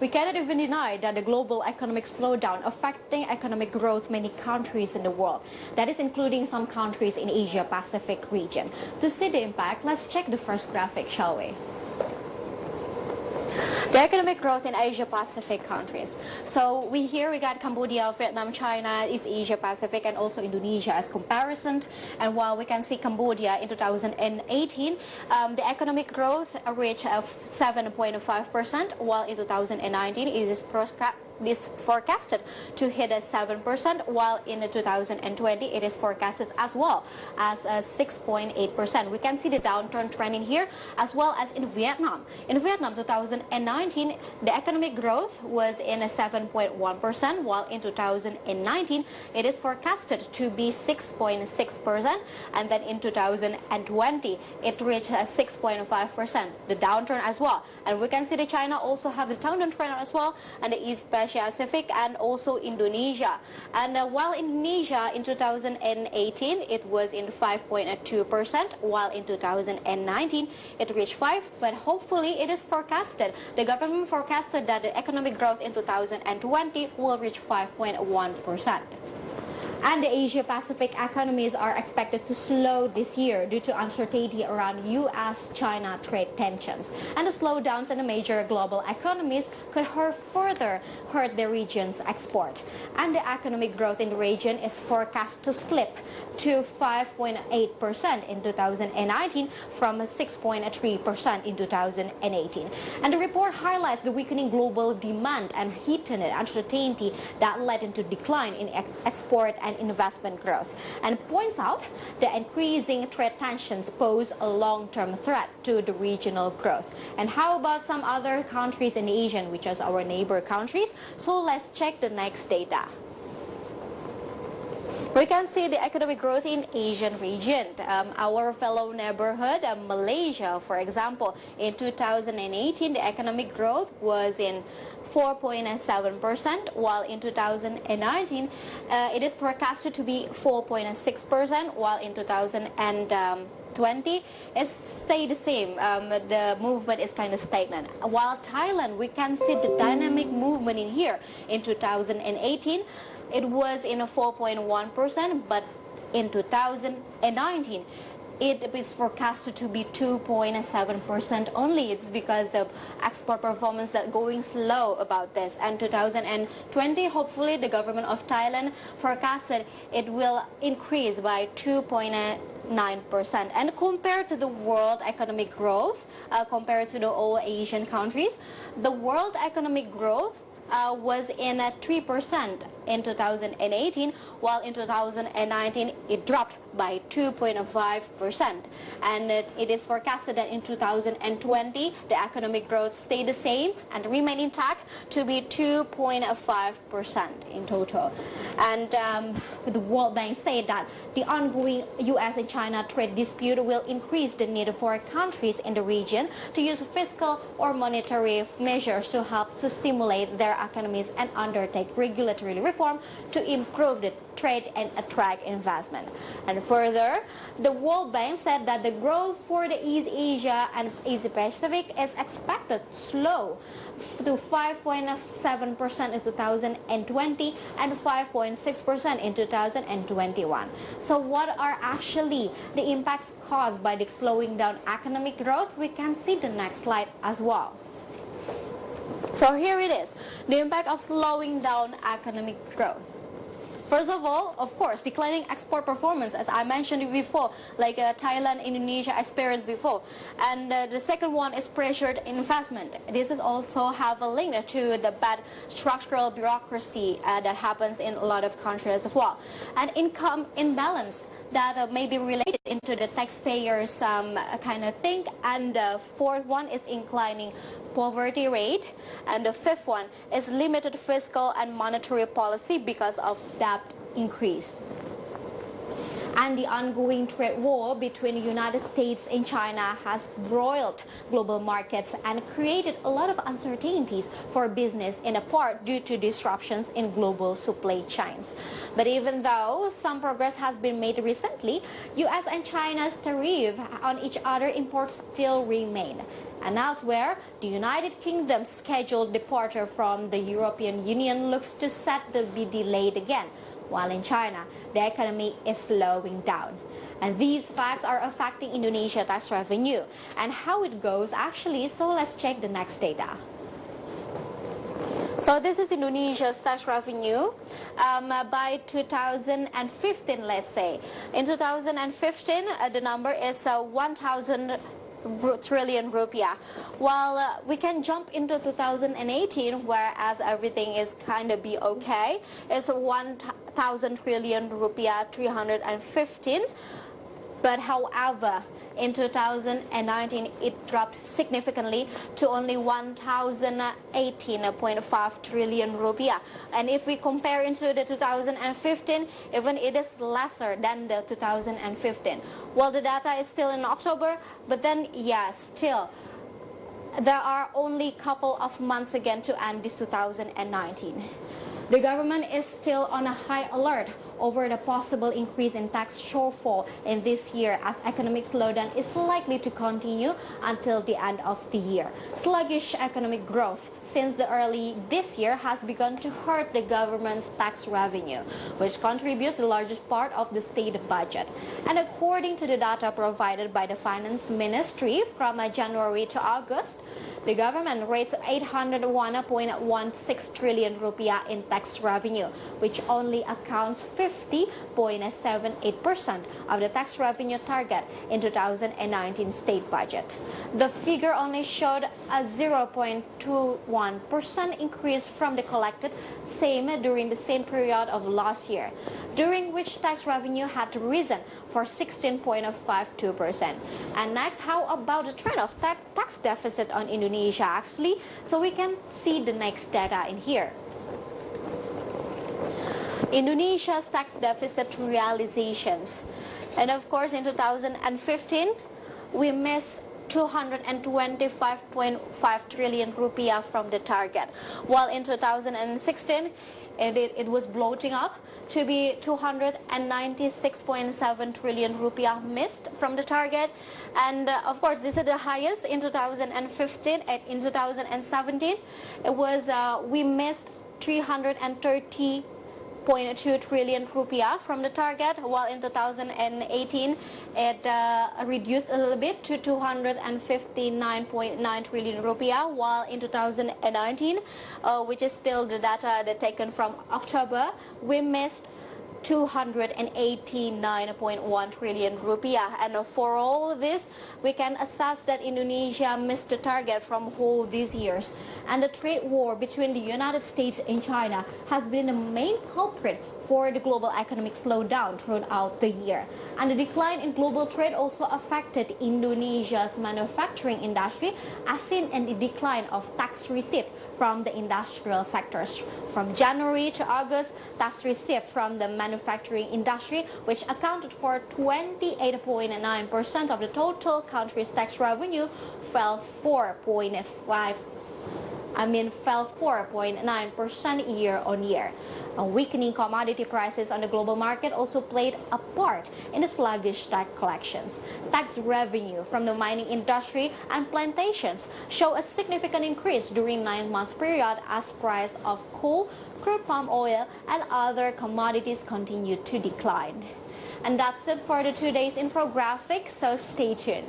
we cannot even deny that the global economic slowdown affecting economic growth many countries in the world. That is including some countries in Asia Pacific region. To see the impact, let's check the first graphic, shall we? The economic growth in Asia Pacific countries. So we got Cambodia, Vietnam, China, East Asia Pacific, and also Indonesia as comparison. And while we can see Cambodia in 2018, the economic growth reached 7.5%, while in 2019 it is forecasted to hit 7%, while in 2020 it is forecasted as well as 6.8%. We can see the downturn trend in here, as well as in Vietnam. In Vietnam, 2019, the economic growth was in 7.1%, while in 2019 it is forecasted to be 6.6%, and then in 2020 it reached 6.5%, the downturn as well. And we can see that China also have the downturn trend as well, and the East Pacific and also Indonesia. And while Indonesia in 2018 it was in 5.2%, while in 2019 it reached 5%, but hopefully it is forecasted, the government forecasted that the economic growth in 2020 will reach 5.1%. And the Asia-Pacific economies are expected to slow this year due to uncertainty around U.S.-China trade tensions. And the slowdowns in the major global economies could further hurt the region's export. And the economic growth in the region is forecast to slip to 5.8% in 2019 from 6.3% in 2018. And the report highlights the weakening global demand and heightened uncertainty that led into decline in export and investment growth, and points out the increasing trade tensions pose a long-term threat to the regional growth. And how about some other countries in the Asian, which is our neighbor countries? So let's check the next data. We can see the economic growth in Asian region. Our fellow neighborhood, Malaysia, for example, in 2018, the economic growth was in 4.7%, while in 2019 it is forecasted to be 4.6%, while in 2020 it stayed the same. The movement is kind of stagnant. While Thailand, we can see the dynamic movement in here. In 2018 it was in a 4.1%, but in 2019 it is forecasted to be 2.7% only. It's because the export performance that going slow about this. And 2020, hopefully the government of Thailand forecasted it will increase by 2.9%. And compared to the world economic growth, compared to the all Asian countries, the world economic growth was in 3% in 2018, while in 2019 it dropped by 2.5%. And it is forecasted that in 2020 the economic growth stayed the same and remain intact to be 2.5% in total. And the World Bank said that the ongoing U.S. and China trade dispute will increase the need for countries in the region to use fiscal or monetary measures to help to stimulate their economies and undertake regulatory reform to improve the trade and attract investment. And further, the World Bank said that the growth for the East Asia and Asia Pacific is expected to slow to 5.7% in 2020 and 5.6% in 2021. So what are actually the impacts caused by the slowing down economic growth? We can see the next slide as well. So here it is, the impact of slowing down economic growth. First of all, of course, declining export performance, as I mentioned before, like Thailand, Indonesia experienced before. And the second one is pressured investment. This is also have a link to the bad structural bureaucracy that happens in a lot of countries as well. And income imbalance that may be related into the taxpayers kind of thing. And the fourth one is inclining poverty rate, and the fifth one is limited fiscal and monetary policy because of debt increase. And the ongoing trade war between the United States and China has broiled global markets and created a lot of uncertainties for business, in a part due to disruptions in global supply chains. But even though some progress has been made recently, U.S. and China's tariff on each other imports still remain. And elsewhere, the United Kingdom's scheduled departure from the European Union looks to set to be delayed again, while in China, the economy is slowing down. And these facts are affecting Indonesia tax revenue and how it goes actually, so let's check the next data. So this is Indonesia's tax revenue by 2015, let's say. In 2015, the number is 1,000 trillion rupiah. While we can jump into 2018, whereas everything is kind of be okay, it's 1,000 trillion rupiah 315. But however, in 2019, it dropped significantly to only 1,018.5 trillion rupiah. And if we compare into the 2015, even it is lesser than the 2015. Well, the data is still in October, but then, yeah, still, there are only a couple of months again to end this 2019. The government is still on a high alert over the possible increase in tax shortfall in this year, as economic slowdown is likely to continue until the end of the year. Sluggish economic growth since the early this year has begun to hurt the government's tax revenue, which contributes the largest part of the state budget. And according to the data provided by the Finance Ministry from January to August, the government raised 801.16 trillion rupiah in tax revenue, which only accounts 50.78% of the tax revenue target in 2019 state budget. The figure only showed a 0.21% increase from the collected same during the same period of last year, during which tax revenue had risen for 16.52%. And next, how about the trend of tax deficit on Indonesia actually? So we can see the next data in here. Indonesia's tax deficit realizations. And of course, in 2015, we missed 225.5 trillion rupiah from the target, while in 2016, it was bloating up to be 296.7 trillion rupiah missed from the target. And of course, this is the highest in 2015. And in 2017, it was we missed 330.2 trillion rupiah from the target, while in 2018 it reduced a little bit to 259.9 trillion rupiah, while in 2019, which is still the data that taken from October, we missed 289.1 trillion rupiah. And for all this, we can assess that Indonesia missed the target from all these years. And the trade war between the United States and China has been the main culprit for the global economic slowdown throughout the year. And the decline in global trade also affected Indonesia's manufacturing industry, as seen in the decline of tax receipt from the industrial sectors. From January to August, tax received from the manufacturing industry, which accounted for 28.9% of the total country's tax revenue, fell 4.9% year on year. Weakening commodity prices on the global market also played a part in the sluggish tax collections. Tax revenue from the mining industry and plantations show a significant increase during 9-month period as price of coal, crude palm oil, and other commodities continue to decline. And that's it for the today's infographic, so stay tuned.